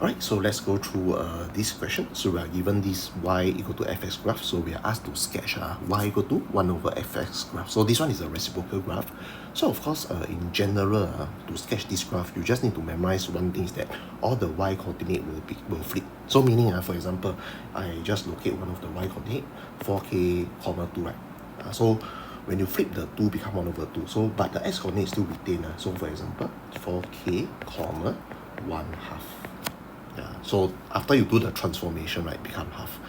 Alright, so let's go through this question. So we are given this y equal to fx graph. So we are asked to sketch y equal to 1 over fx graph. So this one is a reciprocal graph. So of course, in general, to sketch this graph, you just need to memorize one thing is that all the y coordinate will flip. So meaning, for example, I just locate one of the y coordinate, 4k, comma 2, right? So when you flip the 2 become 1 over 2. So but the x coordinate is still retained. So for example, 4k, comma 1 half. Yeah, so after you do the transformation, right, become half.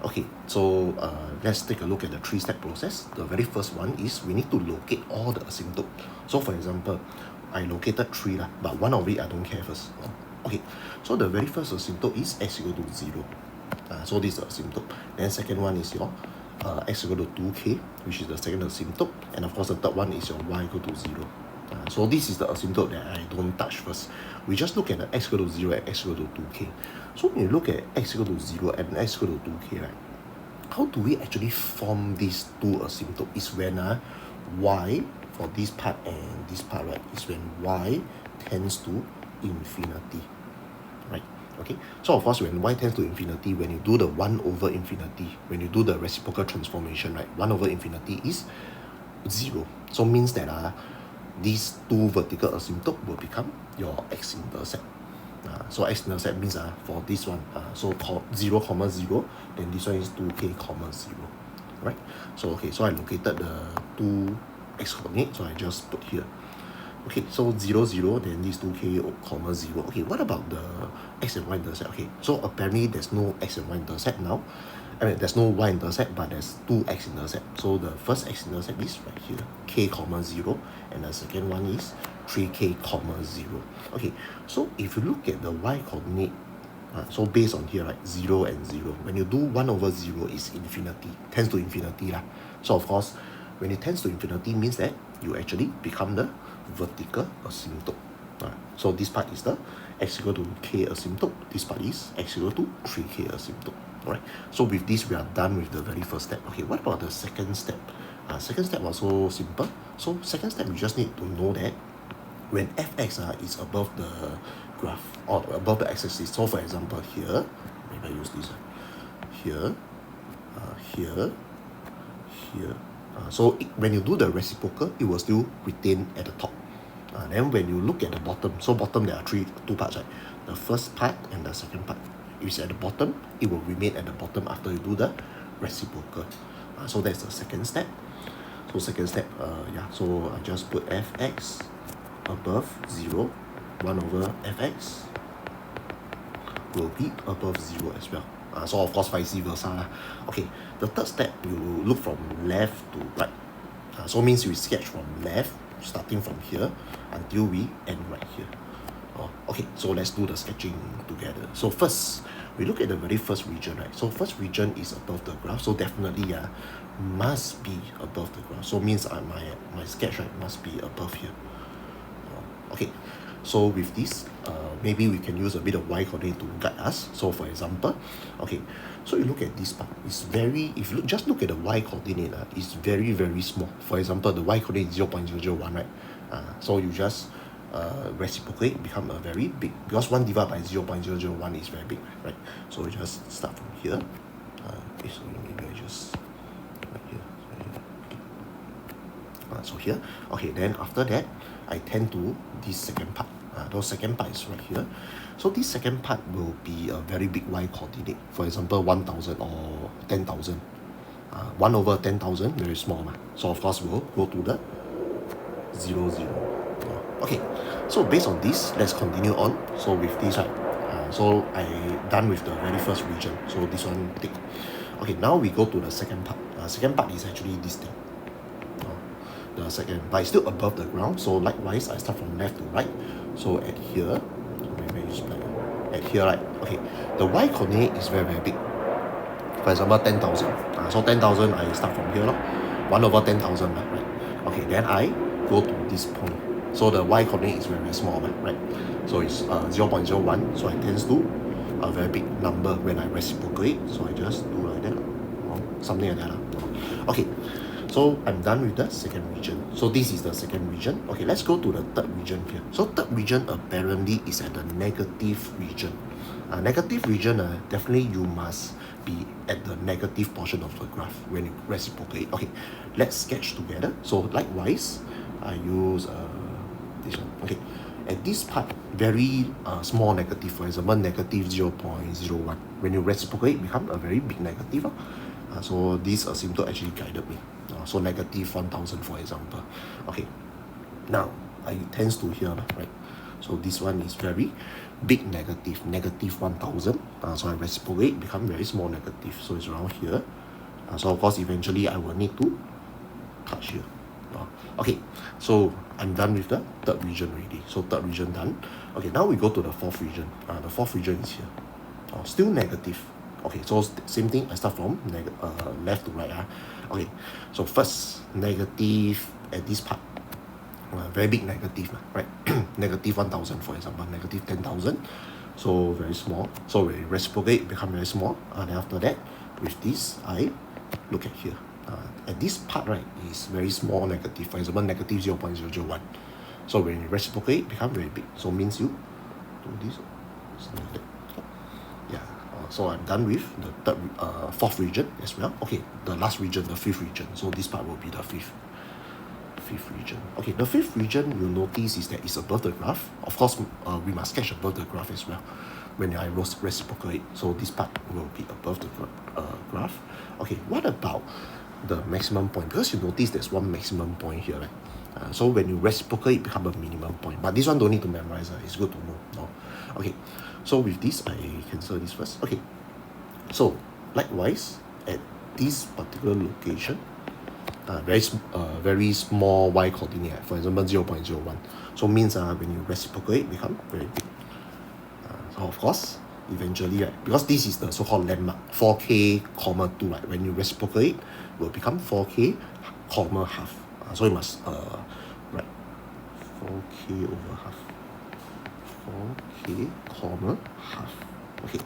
Okay, so let's take a look at the 3-step process. The very first one is we need to locate all the asymptote. So for example, I located 3 but one of it I don't care first. Okay, so the very first asymptote is x equal to 0. So this is the asymptote. Then second one is your x equal to 2k, which is the second asymptote. And of course the third one is your y equal to 0. So this is the asymptote that I don't touch first. We just look at the x equal to 0 and x equal to 2k. So when you look at x equal to 0 and x equal to 2k, right, how do we actually form these two asymptotes? Is when y for this part and this part, right, is when y tends to infinity, right? Okay, so of course when y tends to infinity, when you do the 1 over infinity, when you do the reciprocal transformation, right, 1 over infinity is 0. So means that these two vertical asymptote will become your x-intercept. So x-intercept means for this one, so 0, 0, then this one is 2k, 0. Right? So okay, so I located the two x-coordinate, so I just put here. Okay, so 0, 0, then this 2k, 0. Okay, what about the x and y intercept? Okay, so apparently there's no x and y intercept now. I mean, there's no y-intercept, but there's two x-intercept. So the first x-intercept is right here, k, 0, and the second one is 3k, 0. Okay, so if you look at the y-coordinate, so based on here, right, 0 and 0, when you do 1 over 0 is infinity, tends to infinity. So of course, when it tends to infinity means that you actually become the vertical asymptote. So this part is the x equal to k asymptote, this part is x equal to 3k asymptote. Alright, so with this we are done with the very first step. Okay, what about the second step? Second step was so simple. So second step, you just need to know that when fx is above the graph or above the x-axis. So for example here, maybe I use this here, here, here. So when you do the reciprocal, it will still retain at the top. Then when you look at the bottom, so bottom there are two parts, right? The first part and the second part. If it's at the bottom, it will remain at the bottom after you do the reciprocal. So that's the second step. So second step, so I just put fx above 0, 1 over fx will be above 0 as well. So of course vice versa. Okay, the third step, you look from left to right. So means we sketch from left, starting from here until we end right here. Okay, so let's do the sketching together. So first, we look at the very first region, right? So first region is above the graph, so definitely must be above the graph. So means my sketch, right, must be above here. Okay, so with this, maybe we can use a bit of y coordinate to guide us. So for example, okay, so you look at this part, it's very, if you just look at the y coordinate, it's very, very small. For example, the y coordinate is 0.001, right? So you just reciprocate, become a very big, because 1 divided by 0.001 is very big, right? So we just start from here. Okay, so maybe I just right here. So here, okay, then after that, I tend to this second part. Those second part is right here. So this second part will be a very big y coordinate. For example, 1,000 or 10,000. 1 over 10,000, very small. So of course, we'll go to the 0, 0. Okay, so based on this, let's continue on. So with this, right, so I done with the very first region. So this one tick. Okay, now we go to the second part. Second part is actually this thing. The second, but it's still above the ground. So likewise, I start from left to right. So at here, at here, right? Okay, the y coordinate is very, very big. For example, 10,000. So 10,000, I start from here, 1 over 10,000, right? Okay, then I go to this point. So the y coordinate is very, very small, right? So it's 0.01. So I tends to a very big number when I reciprocate. So I just do like that, something like that. Okay. So I'm done with the second region. So this is the second region. Okay, let's go to the third region here. So third region apparently is at the negative region. Negative region, definitely you must be at the negative portion of the graph when you reciprocate. Okay, let's sketch together. So likewise, I use this one. Okay, at this part, very small negative, for example, negative 0.01. When you reciprocate, become a very big negative. So this symptom actually guided me. So negative 1000, for example. Okay, now I tends to here, right? So this one is very big negative, negative 1000. So I reciprocate, become very small negative. So it's around here. So of course, eventually I will need to touch here. Okay, so I'm done with the third region already. So third region done. Okay, now we go to the fourth region. The fourth region is here. Still negative. Okay, so same thing. I start from left to right. Okay, so first negative at this part. Very big negative, right? Negative 1000, for example, negative 10,000. So very small. So we reciprocate, become very small. And after that, with this, I look at here. At this part, right, is very small negative. For example, negative 0.001. So when you reciprocate, become very big. So means you do this. Like that. Yeah. So I'm done with the fourth region as well. Okay, the last region, the fifth region. So this part will be the fifth region. Okay, the fifth region you'll notice is that it's above the graph. Of course, we must sketch above the graph as well when I reciprocate. So this part will be above the graph. Okay, what about the maximum point? Because you notice there's one maximum point here, right? So when you reciprocate, it become a minimum point. But this one don't need to memorize. It's good to know. No? Okay, so with this, I cancel this first. Okay, so likewise, at this particular location, very small y coordinate, for example 0.01. So means when you reciprocate, become very big. So of course, eventually, right, because this is the so-called landmark 4k comma 2, right? When you reciprocate, will become 4k comma half. So you must write 4k over half. 4k comma half. Okay.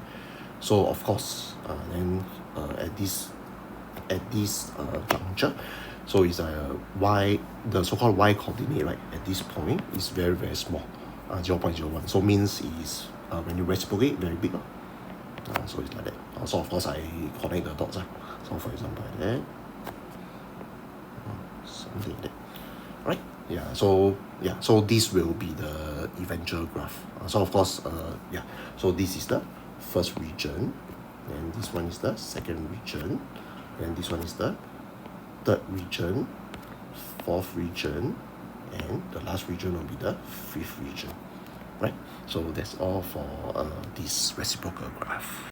So of course, then at this juncture, so it's y, the so-called y coordinate, right, at this point is very very small, 0.01. So means is when you reciprocate, very big. So it's like that. So of course I connect the dots. So for example like that, something like that, right? Yeah. So this will be the eventual graph. So of course, yeah. So this is the first region, and this one is the second region, and this one is the third region, fourth region, and the last region will be the fifth region, right? So that's all for this reciprocal graph.